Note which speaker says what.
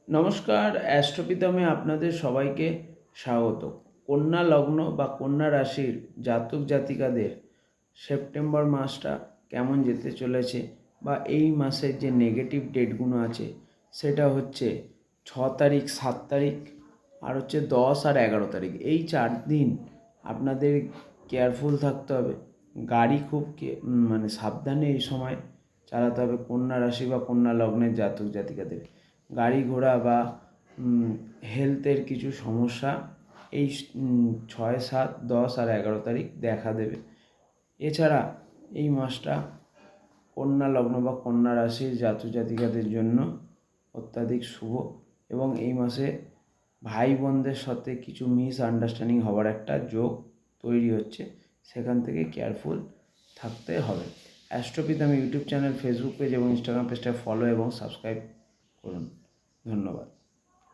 Speaker 1: নমস্কার, অ্যাস্ট্রোপিতামে আপনাদের সবাইকে স্বাগত। কন্যা লগ্ন বা কন্যা রাশির জাতক জাতিকাদের সেপ্টেম্বর মাসটা কেমন যেতে চলেছে বা এই মাসের যে নেগেটিভ ডেটগুলো আছে সেটা হচ্ছে 6 তারিখ, 7 তারিখ আর হচ্ছে 10 আর 11 তারিখ। এই 4 দিন আপনাদের কেয়ারফুল থাকতে হবে। গাড়ি খুব সাবধানে এই সময় চালাতে হবে কন্যা রাশি বা কন্যা লগ্নের জাতক জাতিকাদের। গাড়ি ঘোড়া বা হেলথের কিছু সমস্যা এই 6, 7, 10 আর 11 তারিখ দেখা দেবে। এছাড়া এই মাসটা কন্যা লগ্ন বা কন্যা রাশির জাতক জাতিকাদের জন্য অত্যাধিক শুভ এবং এই মাসে ভাই বোনদের সাথে কিছু মিসআন্ডারস্ট্যান্ডিং হওয়ার একটা যোগ তৈরি হচ্ছে, সেখান থেকে কেয়ারফুল থাকতে হবে। অ্যাস্ট্রোপিতাম ইউটিউব চ্যানেল, ফেসবুক পেজ এবং ইনস্টাগ্রাম পেজটা ফলো এবং সাবস্ক্রাইব করুন। ধন্যবাদ।